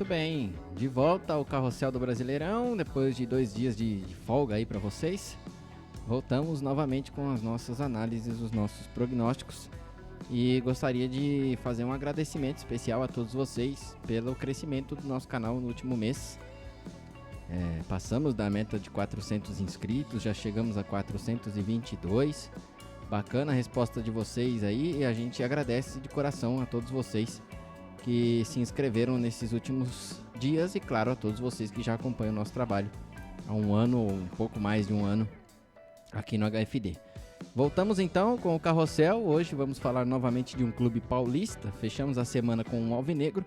bem, de volta ao Carrossel do Brasileirão, depois de 2 dias de folga aí pra vocês. Voltamos novamente com as nossas análises, os nossos prognósticos. E gostaria de fazer um agradecimento especial a todos vocês pelo crescimento do nosso canal no último mês. Passamos da meta de 400 inscritos, já chegamos a 422. Bacana a resposta de vocês aí e a gente agradece de coração a todos vocês que se inscreveram nesses últimos dias e, claro, a todos vocês que já acompanham o nosso trabalho há um ano ou um pouco mais de um ano aqui no HFD. Voltamos então com o Carrossel. Hoje vamos falar novamente de um clube paulista. Fechamos a semana com um alvinegro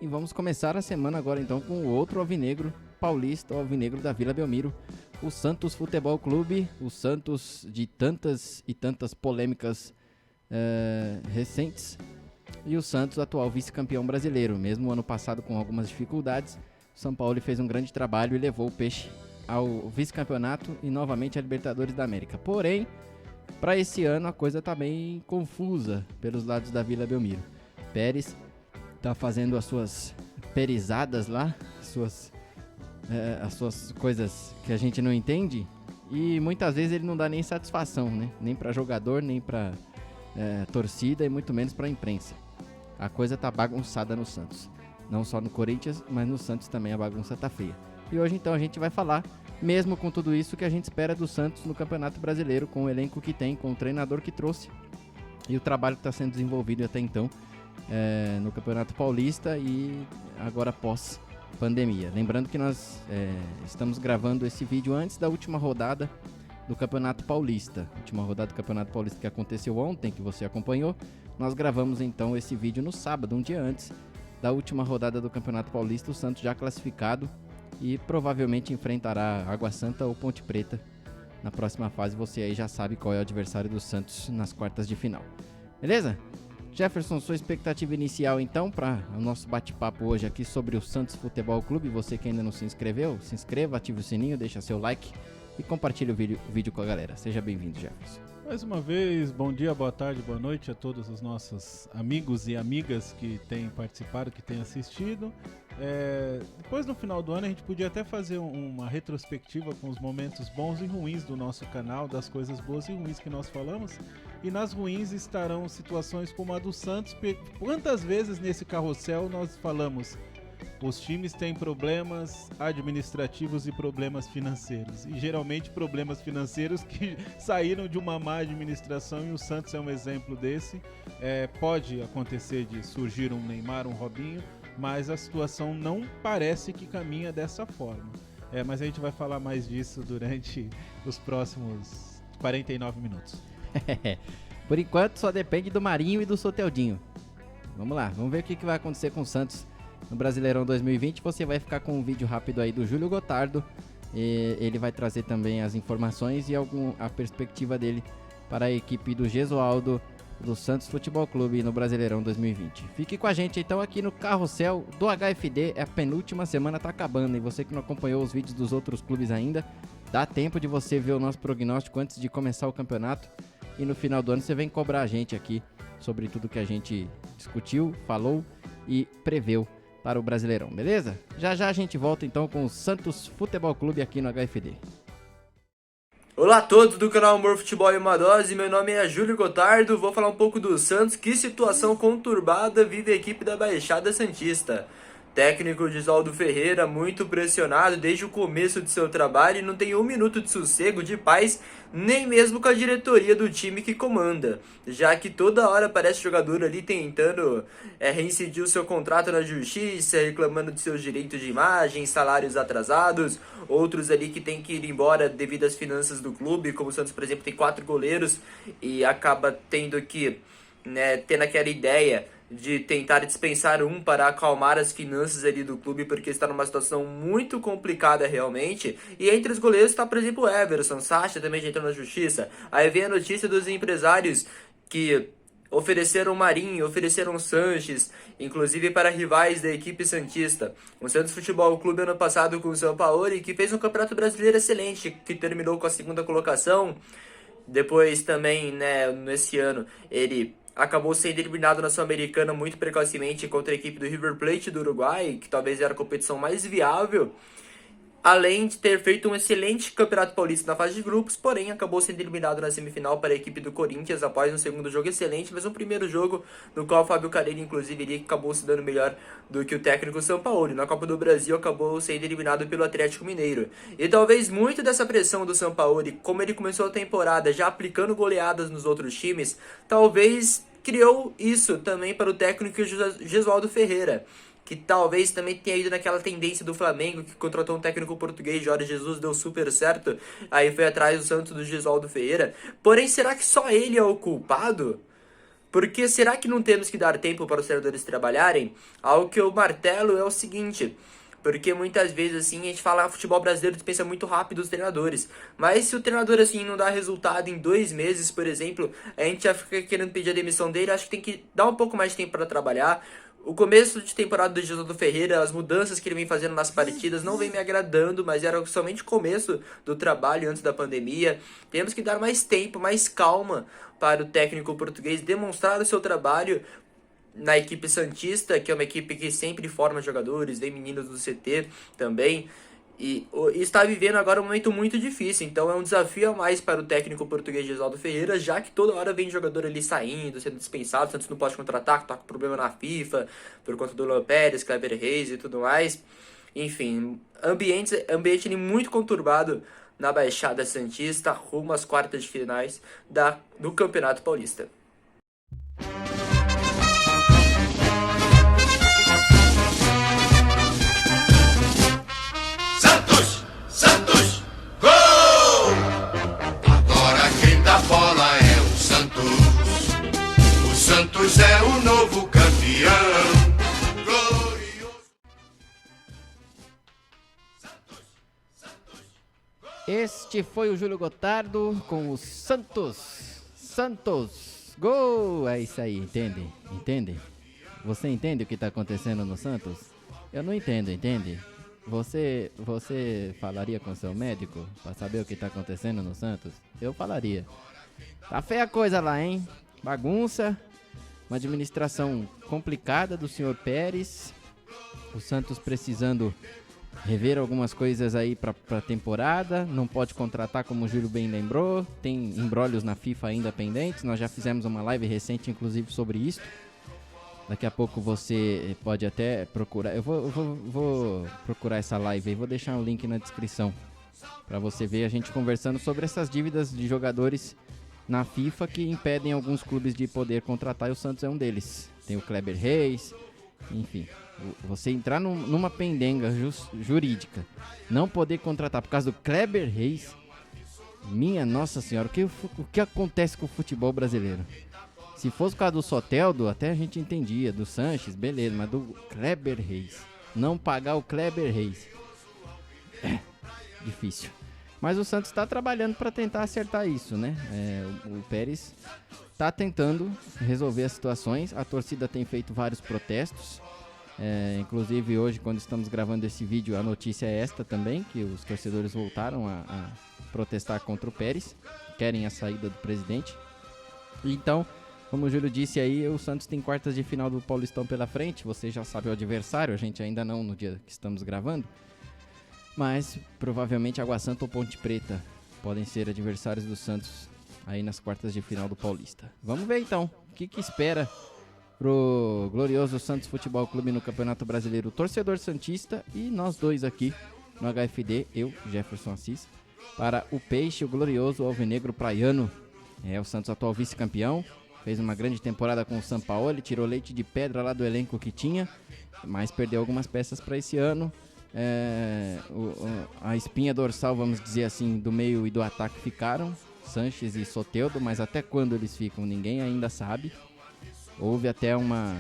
e vamos começar a semana agora então com o outro alvinegro paulista, o alvinegro da Vila Belmiro, o Santos Futebol Clube, o Santos de tantas e tantas polêmicas recentes. E o Santos, atual vice-campeão brasileiro. Mesmo ano passado com algumas dificuldades, o São Paulo fez um grande trabalho e levou o Peixe ao vice-campeonato e novamente a Libertadores da América. Porém, para esse ano a coisa está bem confusa pelos lados da Vila Belmiro. Pérez está fazendo as suas perizadas lá, as suas coisas que a gente não entende, e muitas vezes ele não dá nem satisfação, né? Nem para jogador, nem para torcida e muito menos para a imprensa. A coisa tá bagunçada no Santos. Não só no Corinthians, mas no Santos também a bagunça tá feia. E hoje então a gente vai falar, mesmo com tudo isso, que a gente espera do Santos no Campeonato Brasileiro, com o elenco que tem, com o treinador que trouxe e o trabalho que está sendo desenvolvido até então no Campeonato Paulista e agora pós pandemia. Lembrando que nós estamos gravando esse vídeo antes da última rodada do Campeonato Paulista. Última rodada do Campeonato Paulista que aconteceu ontem, que você acompanhou. Nós gravamos então esse vídeo no sábado, um dia antes da última rodada do Campeonato Paulista, o Santos já classificado e provavelmente enfrentará Água Santa ou Ponte Preta na próxima fase. Você aí já sabe qual é o adversário do Santos nas quartas de final. Beleza? Jefferson, sua expectativa inicial então para o nosso bate-papo hoje aqui sobre o Santos Futebol Clube. Você que ainda não se inscreveu, se inscreva, ative o sininho, deixa seu like e compartilhe o vídeo com a galera. Seja bem-vindo, Jefferson. Mais uma vez, bom dia, boa tarde, boa noite a todos os nossos amigos e amigas que têm participado, que têm assistido. Depois, no final do ano, a gente podia até fazer uma retrospectiva com os momentos bons e ruins do nosso canal, das coisas boas e ruins que nós falamos. E nas ruins estarão situações como a do Santos. Quantas vezes nesse carrossel nós falamos: os times têm problemas administrativos e problemas financeiros. E geralmente problemas financeiros que saíram de uma má administração, e o Santos é um exemplo desse. Pode acontecer de surgir um Neymar, um Robinho, mas a situação não parece que caminha dessa forma. Mas a gente vai falar mais disso durante os próximos 49 minutos. Por enquanto só depende do Marinho e do Soteudinho. Vamos lá, vamos ver o que vai acontecer com o Santos no Brasileirão 2020. Você vai ficar com um vídeo rápido aí do Júlio Gotardo. Ele vai trazer também as informações e a perspectiva dele para a equipe do Gesualdo do Santos Futebol Clube no Brasileirão 2020. Fique com a gente então aqui no Carrossel do HFD. A penúltima semana tá acabando e você que não acompanhou os vídeos dos outros clubes ainda, dá tempo de você ver o nosso prognóstico antes de começar o campeonato, e no final do ano você vem cobrar a gente aqui sobre tudo que a gente discutiu, falou e preveu para o Brasileirão, beleza? Já já a gente volta então com o Santos Futebol Clube aqui no HFD. Olá a todos do canal Amor Futebol e uma Dose, meu nome é Júlio Gotardo, vou falar um pouco do Santos. Que situação conturbada vive a equipe da Baixada Santista. Técnico Gisaldo Ferreira, muito pressionado desde o começo de seu trabalho, e não tem um minuto de sossego, de paz, nem mesmo com a diretoria do time que comanda, já que toda hora aparece jogador ali tentando reincidir o seu contrato na justiça, reclamando de seus direitos de imagem, salários atrasados, outros ali que tem que ir embora devido às finanças do clube, como o Santos, por exemplo, tem 4 goleiros e acaba tendo que tendo aquela ideia de tentar dispensar um para acalmar as finanças ali do clube, porque está numa situação muito complicada realmente. E entre os goleiros está, por exemplo, o Everson, Sacha também já entrou na justiça. Aí vem a notícia dos empresários que ofereceram Marinho, ofereceram Sanches, inclusive para rivais da equipe santista. O Santos Futebol Clube ano passado com o Sampaoli, que fez um campeonato brasileiro excelente, que terminou com a 2ª colocação. Depois também, nesse ano, ele acabou sendo eliminado na Sul-Americana muito precocemente contra a equipe do River Plate do Uruguai, que talvez era a competição mais viável, além de ter feito um excelente Campeonato Paulista na fase de grupos, porém acabou sendo eliminado na semifinal para a equipe do Corinthians após um segundo jogo excelente, mas um primeiro jogo no qual o Fábio Carille, inclusive, ele acabou se dando melhor do que o técnico Sampaoli. Na Copa do Brasil acabou sendo eliminado pelo Atlético Mineiro. E talvez muito dessa pressão do Sampaoli, como ele começou a temporada já aplicando goleadas nos outros times, talvez criou isso também para o técnico Gesualdo Ferreira, que talvez também tenha ido naquela tendência do Flamengo, que contratou um técnico português, Jorge Jesus, deu super certo, aí foi atrás do Santos do Gesualdo Ferreira. Porém, será que só ele é o culpado? Porque será que não temos que dar tempo para os treinadores trabalharem? Algo que eu martelo é o seguinte, porque muitas vezes assim a gente fala futebol brasileiro, dispensa muito rápido os treinadores, mas se o treinador assim não dá resultado em 2 meses, por exemplo, a gente já fica querendo pedir a demissão dele. Acho que tem que dar um pouco mais de tempo para trabalhar. O começo de temporada do Gesualdo Ferreira, as mudanças que ele vem fazendo nas partidas não vem me agradando, mas era somente o começo do trabalho antes da pandemia. Temos que dar mais tempo, mais calma para o técnico português demonstrar o seu trabalho na equipe santista, que é uma equipe que sempre forma jogadores, vem meninos do CT também. E está vivendo agora um momento muito difícil, então é um desafio a mais para o técnico português Gesualdo Ferreira, já que toda hora vem jogador ali saindo, sendo dispensado. O Santos não pode contratar, tá com problema na FIFA, por conta do Léo Pérez, Kleber Reis e tudo mais. Enfim, ambiente ali muito conturbado na Baixada Santista, rumo às quartas de finais do Campeonato Paulista. Santos é o novo campeão glorioso. Este foi o Júlio Gotardo com o Santos. Gol! É isso aí, entende? Você entende o que está acontecendo no Santos? Eu não entendo, entende? Você falaria com seu médico para saber o que está acontecendo no Santos? Eu falaria. Tá feia a coisa lá, hein? Bagunça. Uma administração complicada do senhor Pérez. O Santos precisando rever algumas coisas aí para a temporada. Não pode contratar, como o Júlio bem lembrou. Tem embrólios na FIFA ainda pendentes. Nós já fizemos uma live recente, inclusive, sobre isso. Daqui a pouco você pode até procurar. Eu vou procurar essa live aí. Vou deixar um link na descrição para você ver a gente conversando sobre essas dívidas de jogadores na FIFA que impedem alguns clubes de poder contratar, e o Santos é um deles. Tem o Kleber Reis, enfim. Você entrar numa pendenga jurídica, não poder contratar por causa do Kleber Reis, minha nossa senhora, o que acontece com o futebol brasileiro? Se fosse por causa do Soteldo, até a gente entendia, do Sanches, beleza, mas do Kleber Reis, não pagar o Kleber Reis, difícil. Mas o Santos está trabalhando para tentar acertar isso, né? O Pérez está tentando resolver as situações. A torcida tem feito vários protestos. Inclusive hoje, quando estamos gravando esse vídeo, a notícia é esta também, que os torcedores voltaram a protestar contra o Pérez. Querem a saída do presidente. Então, como o Júlio disse aí, o Santos tem quartas de final do Paulistão pela frente. Você já sabe o adversário, a gente ainda não no dia que estamos gravando. Mas provavelmente Água Santa ou Ponte Preta podem ser adversários do Santos aí nas quartas de final do Paulista. Vamos ver então o que espera pro glorioso Santos Futebol Clube no Campeonato Brasileiro, o torcedor santista, e nós dois aqui no HFD, eu, Jefferson Assis, para o Peixe, o glorioso alvinegro praiano. O Santos atual vice-campeão, fez uma grande temporada com o Sampaoli, tirou leite de pedra lá do elenco que tinha, mas perdeu algumas peças para esse ano. A espinha dorsal, vamos dizer assim, do meio e do ataque ficaram, Sanches e Soteldo, mas até quando eles ficam ninguém ainda sabe. Houve até uma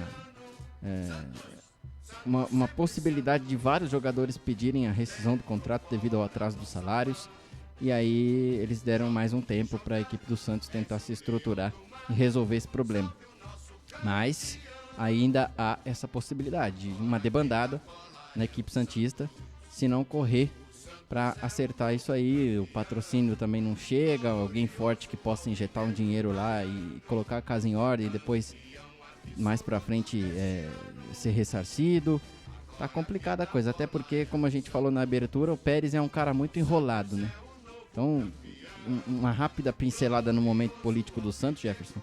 possibilidade de vários jogadores pedirem a rescisão do contrato devido ao atraso dos salários, e aí eles deram mais um tempo para a equipe do Santos tentar se estruturar e resolver esse problema. Mas ainda há essa possibilidade de uma debandada na equipe santista, se não correr para acertar isso aí. O patrocínio também não chega, alguém forte que possa injetar um dinheiro lá e colocar a casa em ordem e depois mais pra frente ser ressarcido. Tá complicada a coisa, até porque, como a gente falou na abertura, o Pérez é um cara muito enrolado, né? Então, uma rápida pincelada no momento político do Santos, Jefferson.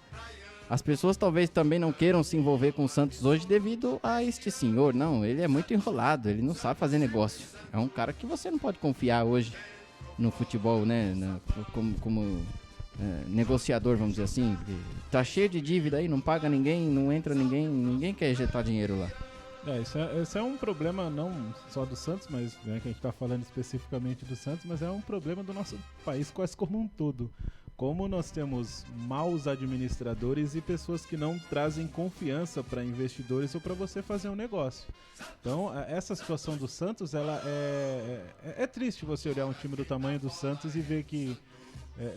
As pessoas talvez também não queiram se envolver com o Santos hoje devido a este senhor. Não, ele é muito enrolado, ele não sabe fazer negócio. É um cara que você não pode confiar hoje no futebol, né? Como negociador, vamos dizer assim. Tá cheio de dívida aí, não paga ninguém, não entra ninguém quer injetar dinheiro lá. Esse é um problema não só do Santos, mas que a gente está falando especificamente do Santos, mas é um problema do nosso país quase como um todo. Como nós temos maus administradores e pessoas que não trazem confiança para investidores ou para você fazer um negócio. Então, essa situação do Santos, ela é triste você olhar um time do tamanho do Santos e ver que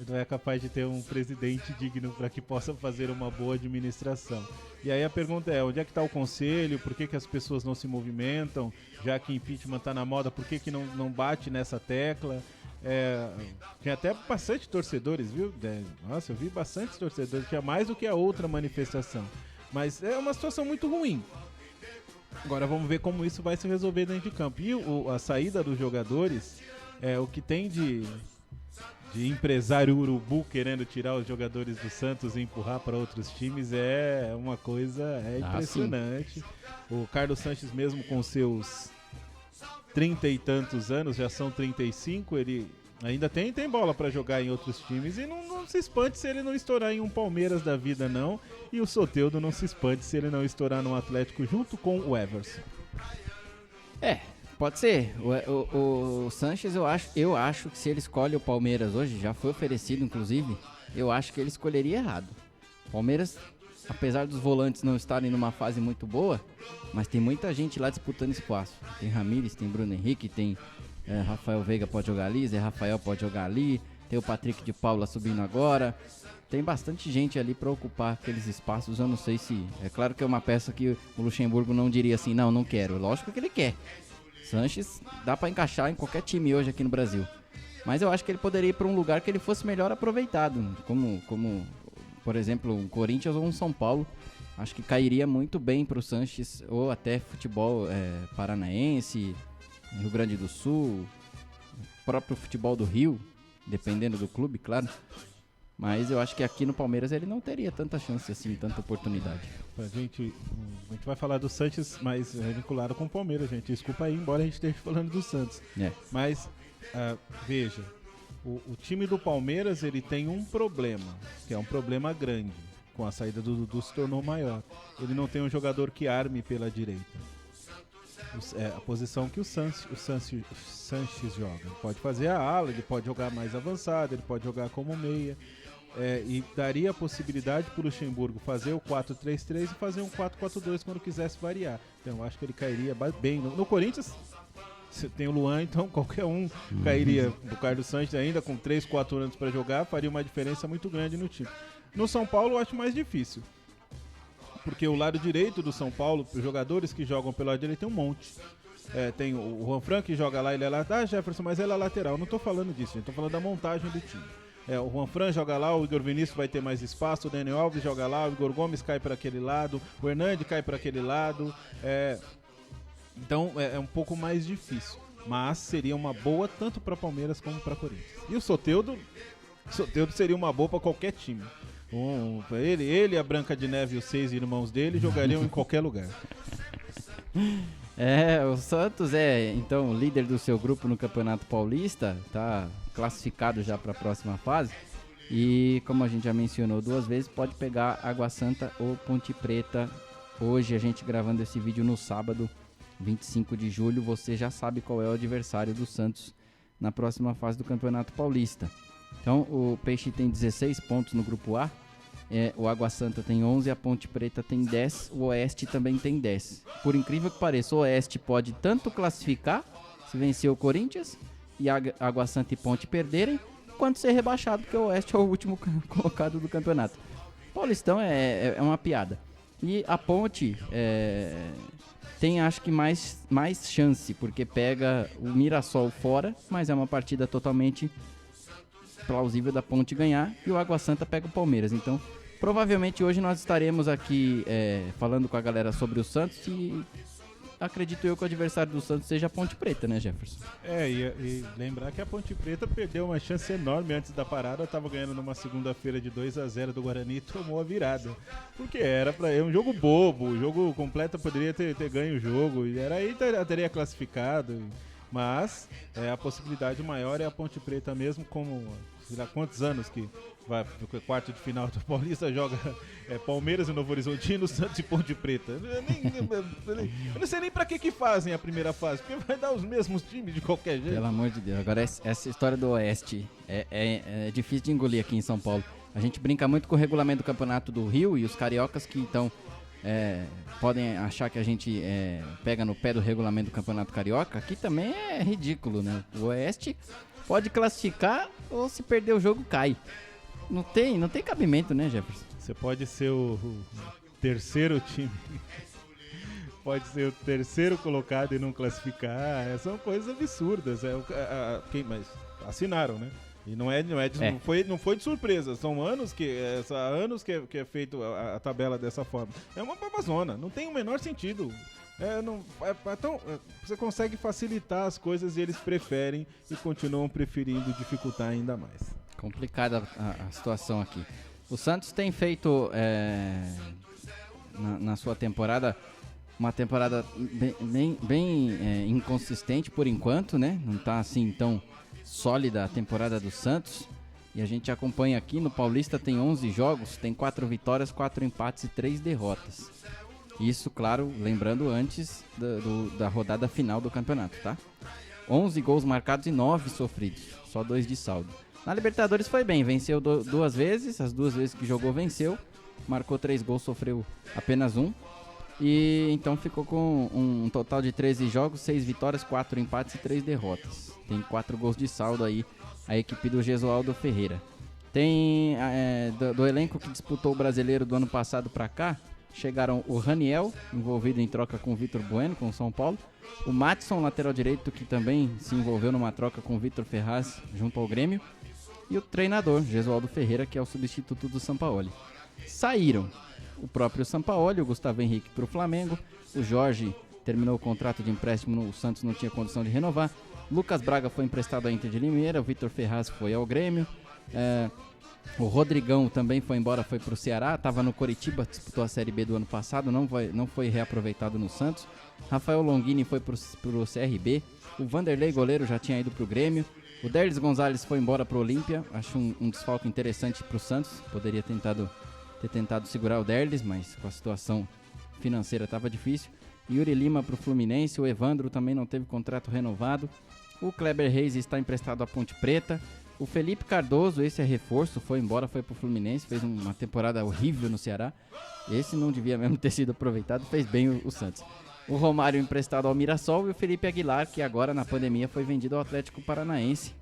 não é capaz de ter um presidente digno para que possa fazer uma boa administração. E aí a pergunta é, onde é que está o conselho? Por que as pessoas não se movimentam? Já que impeachment está na moda, por que não bate nessa tecla? Tinha até bastante torcedores, viu? Nossa, eu vi bastante torcedores, tinha mais do que a outra manifestação. Mas é uma situação muito ruim. Agora vamos ver como isso vai se resolver dentro de campo. E a saída dos jogadores, o que tem de empresário urubu querendo tirar os jogadores do Santos e empurrar para outros times é uma coisa impressionante. O Carlos Sanches mesmo com seus 30 e tantos anos, já são 35, ele ainda tem bola para jogar em outros times e não se espante se ele não estourar em um Palmeiras da vida não, e o Soteldo não se espante se ele não estourar no Atlético junto com o Everson. Pode ser. O Sanches, eu acho que se ele escolhe o Palmeiras hoje, já foi oferecido inclusive, eu acho que ele escolheria errado. Palmeiras, apesar dos volantes não estarem numa fase muito boa, mas tem muita gente lá disputando espaço. Tem Ramírez, tem Bruno Henrique, tem Rafael Veiga pode jogar ali, Zé Rafael pode jogar ali, tem o Patrick de Paula subindo agora. Tem bastante gente ali para ocupar aqueles espaços. Eu não sei se... É claro que é uma peça que o Luxemburgo não diria assim, não quero. Lógico que ele quer. Sanches dá para encaixar em qualquer time hoje aqui no Brasil. Mas eu acho que ele poderia ir para um lugar que ele fosse melhor aproveitado. Como por exemplo, um Corinthians ou um São Paulo. Acho que cairia muito bem para o Sanches. Ou até futebol paranaense, Rio Grande do Sul, próprio futebol do Rio, dependendo do clube, claro. Mas eu acho que aqui no Palmeiras ele não teria tanta chance assim, tanta oportunidade. A gente vai falar do Sanches, mas é vinculado com o Palmeiras, gente. Desculpa aí, embora a gente esteja falando do Santos. Mas, veja, o time do Palmeiras ele tem um problema, que é um problema grande. Com a saída do Dudu se tornou maior. Ele não tem um jogador que arme pela direita. A posição que o Sanches joga. Ele pode fazer a ala, ele pode jogar mais avançado, ele pode jogar como meia. E daria a possibilidade para o Luxemburgo fazer o 4-3-3 e fazer um 4-4-2 quando quisesse variar. Então eu acho que ele cairia bem. No Corinthians, você tem o Luan, então qualquer um cairia. O Carlos Sanches ainda com 3-4 anos para jogar, faria uma diferença muito grande no time. No São Paulo eu acho mais difícil. Porque o lado direito do São Paulo, os jogadores que jogam pelo lado direito tem um monte. Tem o Juan Fran que joga lá, ele é lateral. Jefferson, mas ele é lateral. Não tô falando disso, gente. Tô falando da montagem do time. O Juan Fran joga lá, o Igor Vinícius vai ter mais espaço, o Daniel Alves joga lá, o Igor Gomes cai para aquele lado, o Hernandes cai para aquele lado. Então é um pouco mais difícil. Mas seria uma boa tanto para Palmeiras como para Corinthians. E o Soteldo seria uma boa para qualquer time. Ele, a Branca de Neve e os 6 irmãos dele jogariam em qualquer lugar. O Santos então líder do seu grupo no Campeonato Paulista, tá classificado já para a próxima fase. E como a gente já mencionou 2 vezes, pode pegar Água Santa ou Ponte Preta. Hoje a gente gravando esse vídeo no sábado, 25 de julho, você já sabe qual é o adversário do Santos na próxima fase do Campeonato Paulista. Então o Peixe tem 16 pontos no grupo A. O Água Santa tem 11, a Ponte Preta tem 10, o Oeste também tem 10. Por incrível que pareça, o Oeste pode tanto classificar, se vencer o Corinthians, e Água Santa e Ponte perderem, quanto ser rebaixado, porque o Oeste é o último colocado do campeonato. Paulistão é uma piada. E a Ponte tem acho que mais chance, porque pega o Mirassol fora, mas é uma partida totalmente plausível da Ponte ganhar, e o Água Santa pega o Palmeiras. Então, provavelmente hoje nós estaremos aqui falando com a galera sobre o Santos, e acredito eu que o adversário do Santos seja a Ponte Preta, né, Jefferson? E lembrar que a Ponte Preta perdeu uma chance enorme antes da parada, estava ganhando numa segunda-feira de 2-0 do Guarani e tomou a virada. Porque era um jogo bobo, o jogo completo poderia ter ganho o jogo, e era aí teria classificado. Mas a possibilidade maior é a Ponte Preta mesmo, como sei lá quantos anos que vai pro quarto de final do Paulista, joga Palmeiras e Novo Horizontino, Santos e Ponte Preta. Eu não sei nem pra que fazem a primeira fase, porque vai dar os mesmos times de qualquer jeito. Pelo amor de Deus. Agora, essa história do Oeste é difícil de engolir aqui em São Paulo. A gente brinca muito com o regulamento do Campeonato do Rio, e os cariocas que então podem achar que a gente pega no pé do regulamento do Campeonato Carioca. Aqui também é ridículo, né? O Oeste pode classificar, ou se perder o jogo cai. Não tem cabimento, né, Jefferson? Você pode ser o terceiro time, pode ser o terceiro colocado e não classificar. São coisas absurdas. Mas assinaram, né? E não foi de surpresa. São anos que é feito a tabela dessa forma. É uma babazona, não tem o menor sentido. Então, você consegue facilitar as coisas e eles preferem e continuam preferindo dificultar ainda mais. Complicada a situação aqui. O Santos tem feito na sua temporada uma temporada bem inconsistente por enquanto, né? Não tá assim tão sólida a temporada do Santos. E a gente acompanha aqui no Paulista, tem 11 jogos, tem 4 vitórias, 4 empates e 3 derrotas. Isso, claro, lembrando antes da rodada final do campeonato, tá? 11 gols marcados e 9 sofridos, só 2 de saldo. Na Libertadores foi bem, venceu 2 vezes, as 2 vezes que jogou venceu, marcou 3 gols, sofreu apenas 1. E então ficou com um total de 13 jogos, 6 vitórias, 4 empates e 3 derrotas. Tem 4 gols de saldo aí a equipe do Gesualdo Ferreira. Tem do elenco que disputou o Brasileiro do ano passado pra cá, chegaram o Raniel, envolvido em troca com o Vitor Bueno, com o São Paulo. O Matisson, lateral direito, que também se envolveu numa troca com o Vitor Ferraz junto ao Grêmio. E o treinador, Gesualdo Ferreira, que é o substituto do Sampaoli. Saíram o próprio Sampaoli, o Gustavo Henrique para o Flamengo. O Jorge terminou o contrato de empréstimo, o Santos não tinha condição de renovar. Lucas Braga foi emprestado à Inter de Limeira, o Vitor Ferraz foi ao Grêmio. O Rodrigão também foi embora, foi para o Ceará, estava no Coritiba, disputou a Série B do ano passado, não foi reaproveitado no Santos. Rafael Longini foi para o CRB. O Vanderlei, goleiro, já tinha ido para o Grêmio. O Derlis Gonzalez foi embora para o Olímpia. Acho um desfalque interessante para o Santos. Poderia ter tentado segurar o Derlis, mas com a situação financeira estava difícil. Yuri Lima para o Fluminense. O Evandro também não teve contrato renovado. O Kleber Reis está emprestado à Ponte Preta. O Felipe Cardoso, esse é reforço, foi embora, foi pro Fluminense, fez uma temporada horrível no Ceará. Esse não devia mesmo ter sido aproveitado, fez bem o Santos. O Romário emprestado ao Mirassol e o Felipe Aguilar, que agora na pandemia foi vendido ao Atlético Paranaense.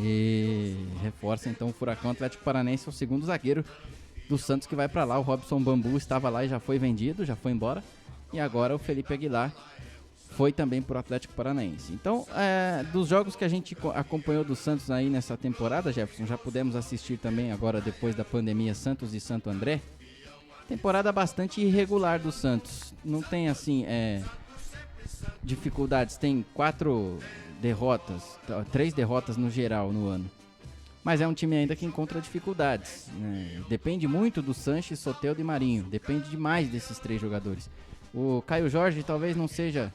E reforça então o Furacão. Atlético Paranaense é o segundo zagueiro do Santos que vai para lá. O Robson Bambu estava lá e já foi vendido, já foi embora. E agora o Felipe Aguilar foi também pro Atlético Paranaense. Então, dos jogos que a gente acompanhou do Santos aí nessa temporada, Jefferson, já pudemos assistir também agora depois da pandemia Santos e Santo André. Temporada bastante irregular do Santos. Não tem assim dificuldades. Tem 4 derrotas, 3 derrotas no geral no ano. Mas é um time ainda que encontra dificuldades, né? Depende muito do Sanches, Soteldo e Marinho. Depende demais desses 3 jogadores. O Caio Jorge talvez não seja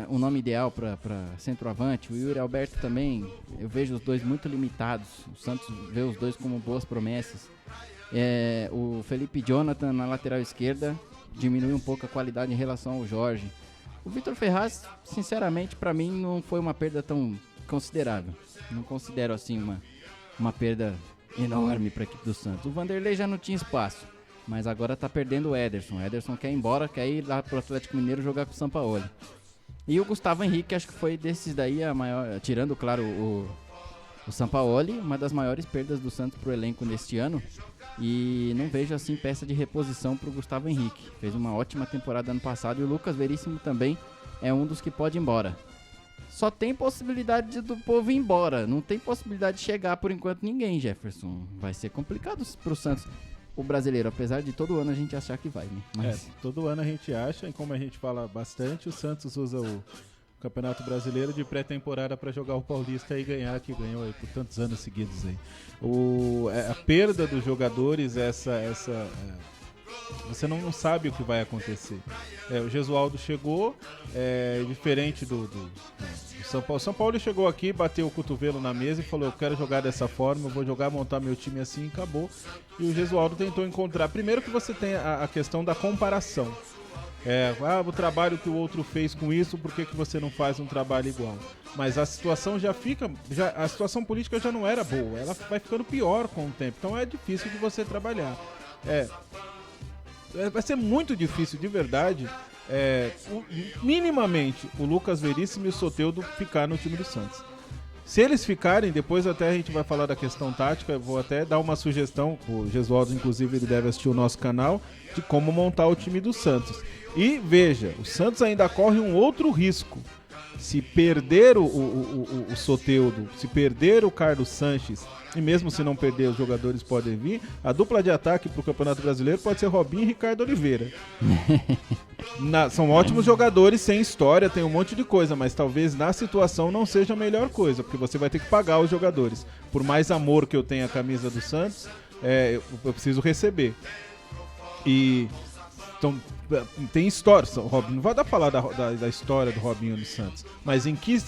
o nome ideal para centroavante. O Yuri Alberto também, eu vejo os dois muito limitados. O Santos vê os dois como boas promessas. O Felipe Jonathan na lateral esquerda diminui um pouco a qualidade em relação ao Jorge. O Vitor Ferraz, sinceramente, para mim não foi uma perda tão considerável. Não considero assim uma perda enorme para a equipe do Santos. O Vanderlei já não tinha espaço, mas agora tá perdendo o Ederson. O Ederson quer ir embora, quer ir lá pro Atlético Mineiro jogar com o Sampaoli. E o Gustavo Henrique, acho que foi desses daí a maior, tirando, claro, o Sampaoli, uma das maiores perdas do Santos pro elenco neste ano. E não vejo assim peça de reposição pro Gustavo Henrique. Fez uma ótima temporada ano passado e o Lucas Veríssimo também é um dos que pode ir embora. Só tem possibilidade do povo ir embora. Não tem possibilidade de chegar por enquanto ninguém, Jefferson. Vai ser complicado pro Santos. O brasileiro, apesar de todo ano a gente achar que vai, né? Mas... todo ano a gente acha, e como a gente fala bastante, o Santos usa o Campeonato Brasileiro de pré-temporada para jogar o Paulista e ganhar, que ganhou aí por tantos anos seguidos aí. A perda dos jogadores, você não sabe o que vai acontecer. O Gesualdo chegou, diferente do São Paulo. O São Paulo chegou aqui, bateu o cotovelo na mesa e falou: eu quero jogar dessa forma, eu vou jogar, montar meu time assim, e acabou. E o Gesualdo tentou encontrar. Primeiro que você tem a questão da comparação. O trabalho que o outro fez com isso, por que você não faz um trabalho igual? Mas a situação a situação política já não era boa, ela vai ficando pior com o tempo, então é difícil de você trabalhar. Vai ser muito difícil, de verdade, minimamente, o Lucas Veríssimo e o Soteldo ficar no time do Santos. Se eles ficarem, depois até a gente vai falar da questão tática, eu vou até dar uma sugestão, o Gesualdo inclusive ele deve assistir o nosso canal, de como montar o time do Santos. E veja, o Santos ainda corre um outro risco. Se perder o Soteldo, se perder o Carlos Sanches, e mesmo se não perder, os jogadores podem vir, a dupla de ataque para o Campeonato Brasileiro pode ser Robinho e Ricardo Oliveira. São ótimos jogadores, sem história, tem um monte de coisa, mas talvez na situação não seja a melhor coisa, porque você vai ter que pagar os jogadores. Por mais amor que eu tenha a camisa do Santos, eu preciso receber. Então, tem história. Não vai dar pra falar da história do Robinho do Santos, mas em que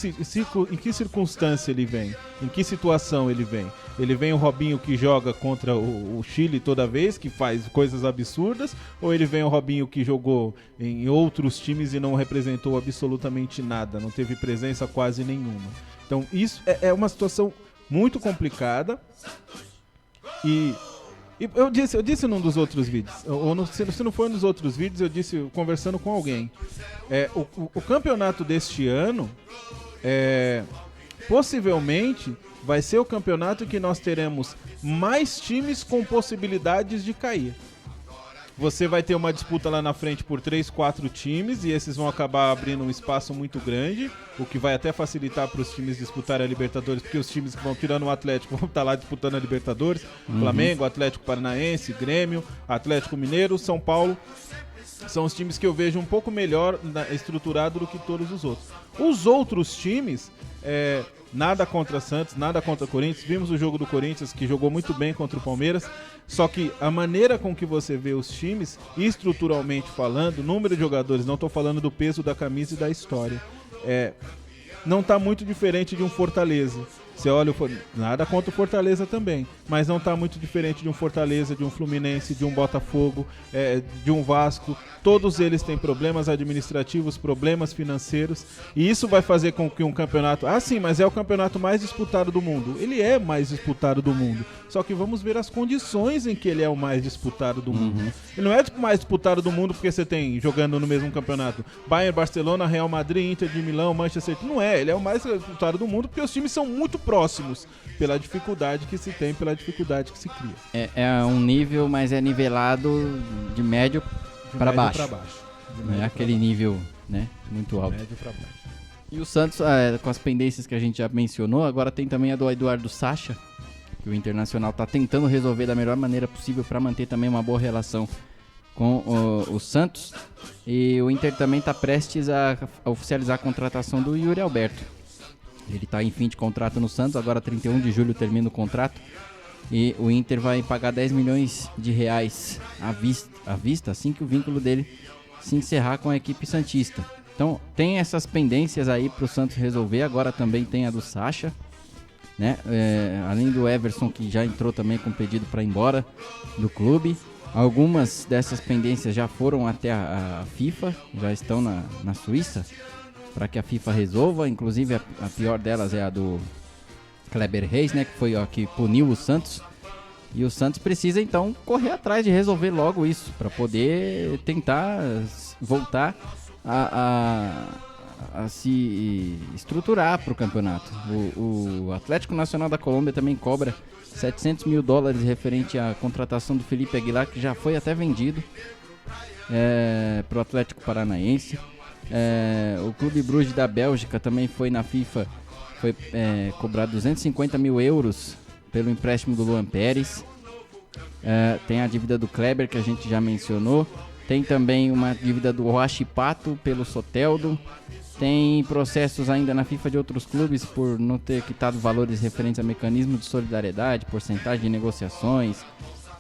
circunstância ele vem? Em que situação ele vem? Ele vem o Robinho que joga contra o Chile toda vez, que faz coisas absurdas, ou ele vem o Robinho que jogou em outros times e não representou absolutamente nada, não teve presença quase nenhuma? Então isso é uma situação muito complicada. E eu disse num dos outros vídeos, se não foi nos outros vídeos, eu disse conversando com alguém, o campeonato deste ano, possivelmente, vai ser o campeonato que nós teremos mais times com possibilidades de cair. Você vai ter uma disputa lá na frente por 3, 4 times e esses vão acabar abrindo um espaço muito grande, o que vai até facilitar para os times disputarem a Libertadores, porque os times que vão tirando o Atlético vão estar lá disputando a Libertadores, Flamengo, Atlético Paranaense, Grêmio, Atlético Mineiro, São Paulo. São os times que eu vejo um pouco melhor estruturado do que todos os outros. Os outros times, nada contra Santos, nada contra Corinthians. Vimos o jogo do Corinthians, que jogou muito bem contra o Palmeiras. Só que a maneira com que você vê os times, estruturalmente falando, número de jogadores, não estou falando do peso da camisa e da história, não está muito diferente de um Fortaleza. Você olha, nada contra o Fortaleza também, mas não está muito diferente de um Fortaleza, de um Fluminense, de um Botafogo, de um Vasco. Todos eles têm problemas administrativos, problemas financeiros, e isso vai fazer com que um campeonato... sim, mas é o campeonato mais disputado do mundo. Ele é mais disputado do mundo, só que vamos ver as condições em que ele é o mais disputado do mundo. Ele não é mais disputado do mundo porque você tem, jogando no mesmo campeonato, Bayern, Barcelona, Real Madrid, Inter de Milão, Manchester City. Não é, ele é o mais disputado do mundo porque os times são muito próximos, pela dificuldade que se tem, pela dificuldade que se cria. É um nível, mas é nivelado de médio para baixo. Não é aquele nível, né, muito alto. Médio para baixo. E o Santos, com as pendências que a gente já mencionou, agora tem também a do Eduardo Sacha, que o Internacional está tentando resolver da melhor maneira possível para manter também uma boa relação com o Santos. E o Inter também está prestes a oficializar a contratação do Yuri Alberto. Ele está em fim de contrato no Santos, agora 31 de julho termina o contrato. E o Inter vai pagar 10 milhões de reais à vista, assim que o vínculo dele se encerrar com a equipe santista. Então tem essas pendências aí para o Santos resolver. Agora também tem a do Sacha, né? Além do Everson, que já entrou também com pedido para ir embora do clube. Algumas dessas pendências já foram até a FIFA, já estão na Suíça, para que a FIFA resolva. Inclusive a pior delas é a do Kleber Reis, né, que foi a que puniu o Santos. E o Santos precisa então correr atrás de resolver logo isso, para poder tentar voltar a a se estruturar para o campeonato. O Atlético Nacional da Colômbia também cobra $700 mil referente à contratação do Felipe Aguilar, que já foi até vendido para o Atlético Paranaense. O Clube Bruges da Bélgica também foi na FIFA, foi cobrar €250 mil pelo empréstimo do Luan Pérez. Tem a dívida do Kleber, que a gente já mencionou. Tem também uma dívida do Huachipato pelo Soteldo. Tem processos ainda na FIFA de outros clubes por não ter quitado valores referentes a mecanismo de solidariedade, porcentagem de negociações,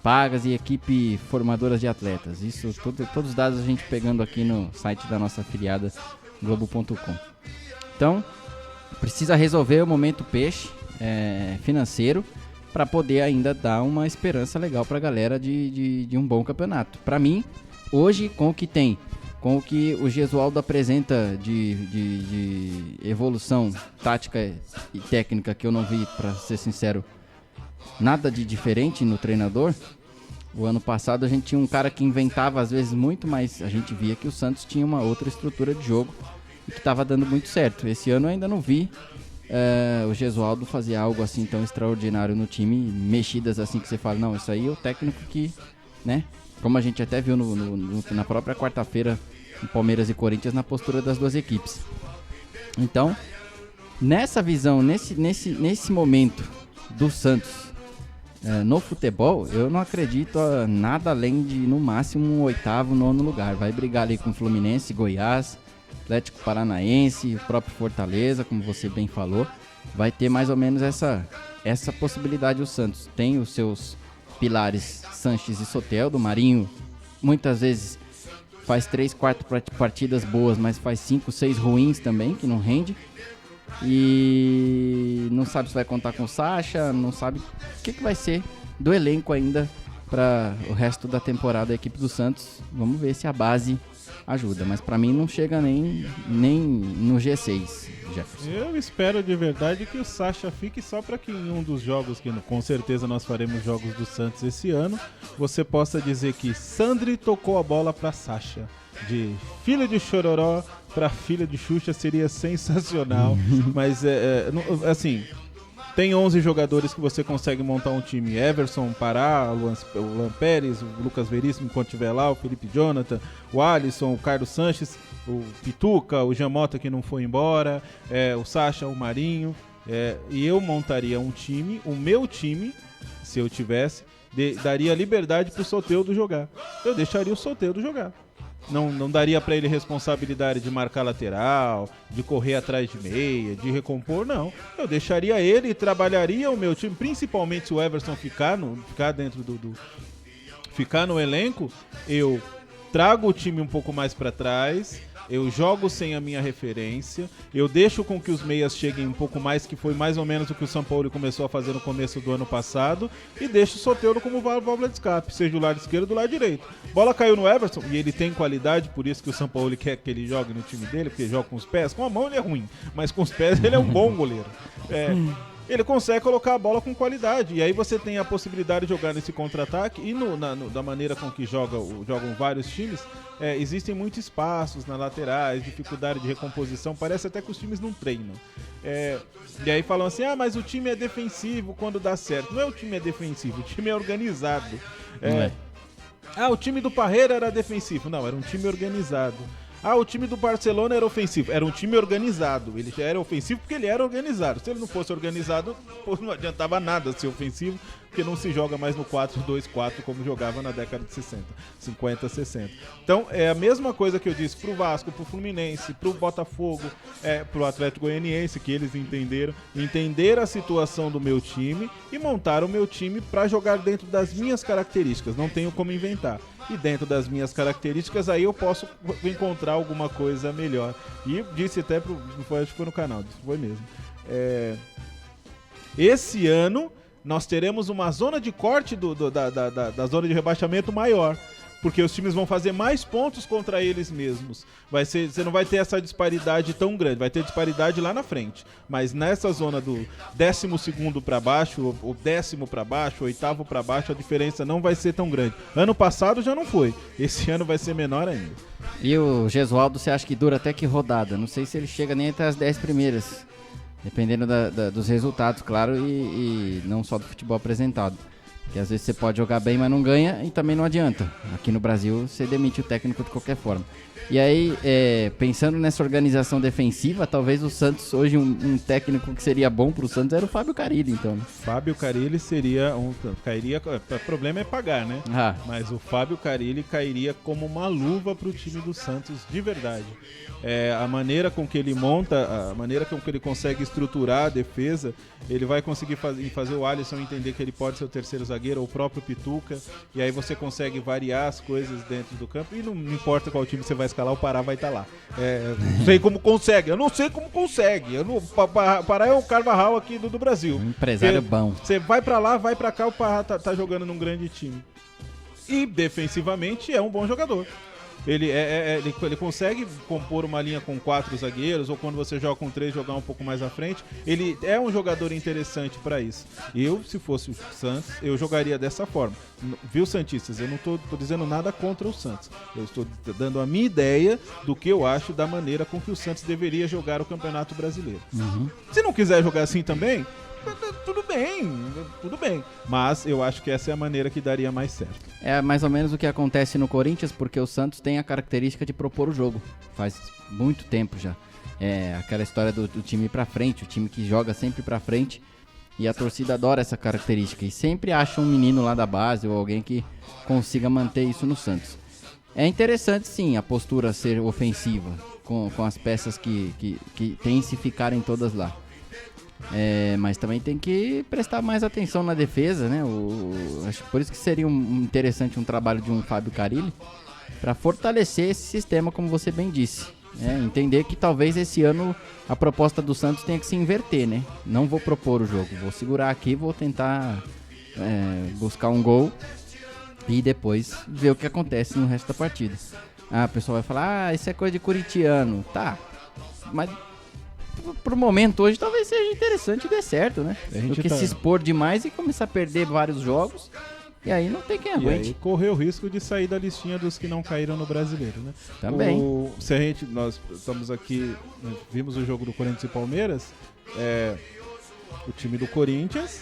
pagas e equipe formadoras de atletas. Isso, todos os dados a gente pegando aqui no site da nossa afiliada Globo.com. Então, precisa resolver o momento peixe financeiro para poder ainda dar uma esperança legal para a galera de um bom campeonato. Para mim, hoje, com o que tem, com o que o Gesualdo apresenta de evolução tática e técnica, que eu não vi, para ser sincero, nada de diferente no treinador. O ano passado a gente tinha um cara que inventava às vezes muito, mas a gente via que o Santos tinha uma outra estrutura de jogo e que estava dando muito certo. Esse ano eu ainda não vi o Gesualdo fazer algo assim tão extraordinário no time, mexidas assim que você fala, não, isso aí é o técnico que, né, como a gente até viu na própria quarta-feira, no Palmeiras e Corinthians, na postura das duas equipes. Então, nessa visão, nesse momento do Santos no futebol, eu não acredito nada além de, no máximo, um 8º, 9º lugar. Vai brigar ali com Fluminense, Goiás, Atlético Paranaense, o próprio Fortaleza, como você bem falou. Vai ter mais ou menos essa possibilidade o Santos. Tem os seus pilares Sanches e Soteldo. Marinho muitas vezes faz 3, 4 partidas boas, mas faz 5, 6 ruins também, que não rende. E não sabe se vai contar com o Sacha, não sabe o que vai ser do elenco ainda para o resto da temporada da equipe do Santos. Vamos ver se a base ajuda, mas para mim não chega nem no G6, Jefferson. Eu espero de verdade que o Sacha fique só para que em um dos jogos, que com certeza nós faremos jogos do Santos esse ano, você possa dizer que Sandri tocou a bola para Sacha. De filho de Chororó para filha de Xuxa seria sensacional, mas assim, tem 11 jogadores que você consegue montar um time: Everson, Pará, o Luan Pérez, o Lucas Veríssimo quando estiver lá, o Felipe Jonathan, o Alisson, o Carlos Sanches, o Pituca, o Jamota que não foi embora, o Sacha, o Marinho, e eu montaria um time, o meu time, se eu tivesse, daria liberdade pro Soteldo jogar. Eu deixaria o Soteldo jogar. Não daria para ele responsabilidade de marcar lateral, de correr atrás de meia, de recompor, não. Eu deixaria ele e trabalharia o meu time, principalmente se o Everson ficar dentro ficar no elenco, eu trago o time um pouco mais para trás, eu jogo sem a minha referência, eu deixo com que os meias cheguem um pouco mais, que foi mais ou menos o que o São Paulo começou a fazer no começo do ano passado, e deixo o Soteldo como válvula de escape, seja do lado esquerdo ou do lado direito. Bola caiu no Everson, e ele tem qualidade, por isso que o São Paulo quer que ele jogue no time dele, porque ele joga com os pés. Com a mão ele é ruim, mas com os pés ele é um bom goleiro. Ele consegue colocar a bola com qualidade, e aí você tem a possibilidade de jogar nesse contra-ataque, e da maneira com que jogam vários times, existem muitos espaços nas laterais, dificuldade de recomposição, parece até que os times não treinam. E aí falam assim, mas o time é defensivo quando dá certo. Não é o time é defensivo, o time é organizado. O time do Parreira era defensivo. Não, era um time organizado. O time do Barcelona era ofensivo. Era um time organizado. Ele já era ofensivo porque ele era organizado. Se ele não fosse organizado, não adiantava nada ser ofensivo, porque não se joga mais no 4-2-4 como jogava na década de 50, 60. Então, é a mesma coisa que eu disse pro Vasco, pro Fluminense, pro Botafogo, pro Atlético Goianiense, que eles entenderam a situação do meu time e montaram o meu time para jogar dentro das minhas características. Não tenho como inventar. E dentro das minhas características, aí eu posso encontrar alguma coisa melhor. E disse até acho que foi no canal, foi mesmo. Esse ano nós teremos uma zona de corte da zona de rebaixamento maior. Porque os times vão fazer mais pontos contra eles mesmos. Você não vai ter essa disparidade tão grande. Vai ter disparidade lá na frente. Mas nessa zona do 12º para baixo, ou 10º para baixo, 8º para baixo, a diferença não vai ser tão grande. Ano passado já não foi. Esse ano vai ser menor ainda. E o Gesualdo, você acha que dura até que rodada? Não sei se ele chega nem até as 10 primeiras. Dependendo dos resultados, claro, e não só do futebol apresentado. Porque às vezes você pode jogar bem, mas não ganha e também não adianta. Aqui no Brasil, você demite o técnico de qualquer forma. E aí, pensando nessa organização defensiva, talvez o Santos, hoje, um técnico que seria bom pro Santos era o Fábio Carille, então. Fábio Carille seria cairia, o problema é pagar, né? Mas o Fábio Carille cairia como uma luva pro time do Santos, de verdade. A maneira com que ele monta, a maneira com que ele consegue estruturar a defesa, ele vai conseguir fazer o Alisson entender que ele pode ser o terceiro zagueiro, ou o próprio Pituca, e aí você consegue variar as coisas dentro do campo, e não importa qual time você vai escalar, o Pará vai estar lá. Não sei como consegue, eu não sei como consegue. Pará é o Carvajal aqui do Brasil. Um empresário bom. Você vai pra lá, vai pra cá, o Pará tá jogando num grande time. E defensivamente é um bom jogador. Ele consegue compor uma linha com 4 zagueiros, ou quando você joga com 3, jogar um pouco mais à frente. Ele é um jogador interessante para isso. Eu, se fosse o Santos, eu jogaria dessa forma. Viu, Santistas? Eu não tô dizendo nada contra o Santos. Eu estou dando a minha ideia do que eu acho da maneira com que o Santos deveria jogar o Campeonato Brasileiro. Se não quiser jogar assim também, tudo bem. Mas eu acho que essa é a maneira que daria mais certo. É mais ou menos o que acontece no Corinthians, porque o Santos tem a característica de propor o jogo. Faz muito tempo já. É aquela história do time ir pra frente, o time que joga sempre pra frente. E a torcida adora essa característica. E sempre acha um menino lá da base ou alguém que consiga manter isso no Santos. É interessante, sim, a postura ser ofensiva, com as peças que intensificarem todas lá. Mas também tem que prestar mais atenção na defesa, né? Acho que por isso que seria interessante um trabalho de um Fábio Carille para fortalecer esse sistema, como você bem disse. Entender que talvez esse ano a proposta do Santos tenha que se inverter, né? Não vou propor o jogo, vou segurar aqui, vou tentar buscar um gol e depois ver o que acontece no resto da partida. O pessoal vai falar, isso é coisa de corintiano. Tá, mas pro momento hoje talvez seja interessante e dê certo, né? Do que se expor demais e começar a perder vários jogos. E aí não tem quem aguente. E aí correr o risco de sair da listinha dos que não caíram no Brasileiro, né? Também. Nós estamos aqui, vimos o jogo do Corinthians e Palmeiras, o time do Corinthians,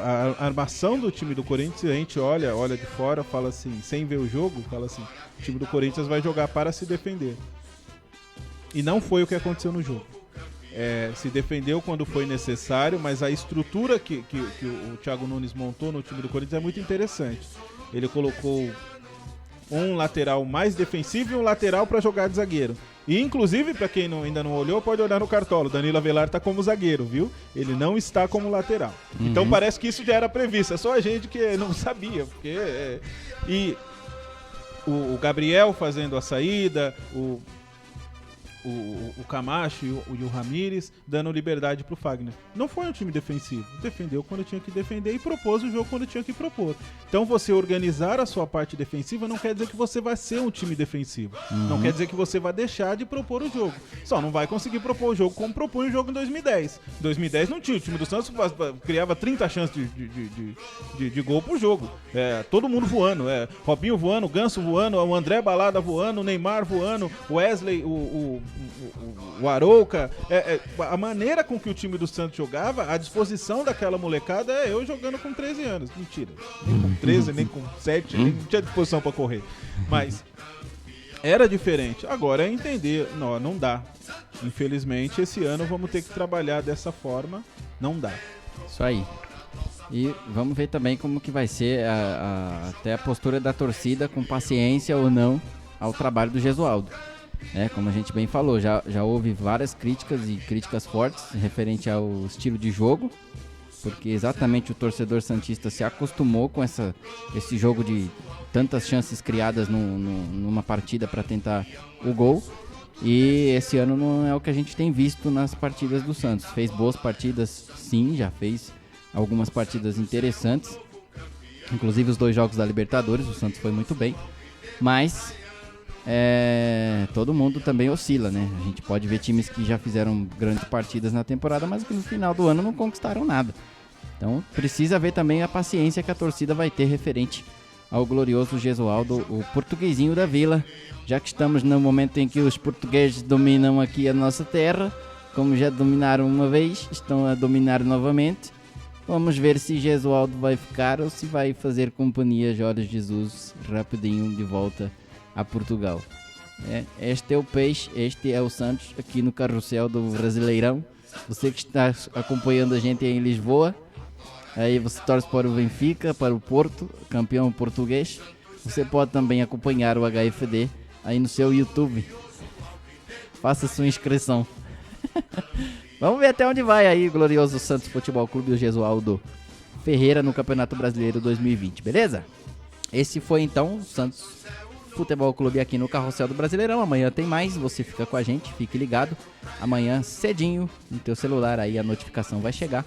a armação do time do Corinthians, a gente olha de fora, fala assim, sem ver o jogo, fala assim, o time do Corinthians vai jogar para se defender. E não foi o que aconteceu no jogo. Se defendeu quando foi necessário, mas a estrutura que o Thiago Nunes montou no time do Corinthians é muito interessante. Ele colocou um lateral mais defensivo e um lateral para jogar de zagueiro. E inclusive, para quem ainda não olhou, pode olhar no cartola. O Danilo Avelar está como zagueiro, viu? Ele não está como lateral. Então parece que isso já era previsto. É só a gente que não sabia. E o Gabriel fazendo a saída, o Camacho e o Ramírez dando liberdade pro Fagner. Não foi um time defensivo. Defendeu quando tinha que defender e propôs o jogo quando tinha que propor. Então você organizar a sua parte defensiva não quer dizer que você vai ser um time defensivo. Não quer dizer que você vai deixar de propor o jogo. Só não vai conseguir propor o jogo como propunha o jogo em 2010. Em 2010 não tinha. O time do Santos criava 30 chances de gol por jogo. Todo mundo voando. Robinho voando, Ganso voando, o André Balada voando, o Neymar voando, o Wesley, o Arouca, a maneira com que o time do Santos jogava, a disposição daquela molecada eu jogando com 13 anos. Mentira, nem com 13, nem com 7, nem tinha disposição pra correr. Mas era diferente. Agora é entender, não dá. Infelizmente, esse ano vamos ter que trabalhar dessa forma. Não dá. Isso aí. E vamos ver também como que vai ser até a postura da torcida, com paciência ou não, ao trabalho do Gesualdo. Como a gente bem falou, já houve várias críticas e críticas fortes referente ao estilo de jogo, porque exatamente o torcedor santista se acostumou com esse jogo de tantas chances criadas numa partida para tentar o gol, e esse ano não é o que a gente tem visto nas partidas do Santos. Fez boas partidas, sim, já fez algumas partidas interessantes, inclusive os 2 jogos da Libertadores, o Santos foi muito bem, mas todo mundo também oscila, né? A gente pode ver times que já fizeram grandes partidas na temporada, mas que no final do ano não conquistaram nada. Então precisa ver também a paciência que a torcida vai ter referente ao glorioso Gesualdo, o portuguesinho da Vila, já que estamos no momento em que os portugueses dominam aqui a nossa terra, como já dominaram uma vez, estão a dominar novamente. Vamos ver se Gesualdo vai ficar ou se vai fazer companhia a Jorge Jesus rapidinho de volta a Portugal. Este é o peixe, este é o Santos aqui no carrossel do Brasileirão. Você que está acompanhando a gente em Lisboa, aí você torce para o Benfica, para o Porto, campeão português. Você pode também acompanhar o HFD aí no seu YouTube. Faça sua inscrição. Vamos ver até onde vai aí o glorioso Santos Futebol Clube e o Gesualdo Ferreira no Campeonato Brasileiro 2020, beleza? Esse foi então o Santos Futebol Clube aqui no Carrossel do Brasileirão. Amanhã tem mais, você fica com a gente, fique ligado. Amanhã cedinho no teu celular aí a notificação vai chegar.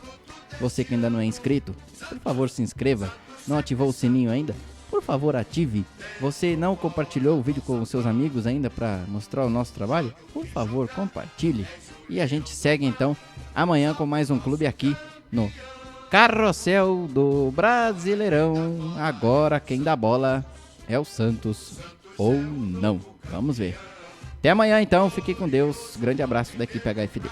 Você que ainda não é inscrito, por favor se inscreva. Não ativou o sininho ainda? Por favor ative. Você não compartilhou o vídeo com os seus amigos ainda para mostrar o nosso trabalho? Por favor compartilhe. E a gente segue então amanhã com mais um clube aqui no Carrossel do Brasileirão. Agora quem dá bola é o Santos ou não. Vamos ver. Até amanhã então, fique com Deus. Grande abraço da equipe HFD.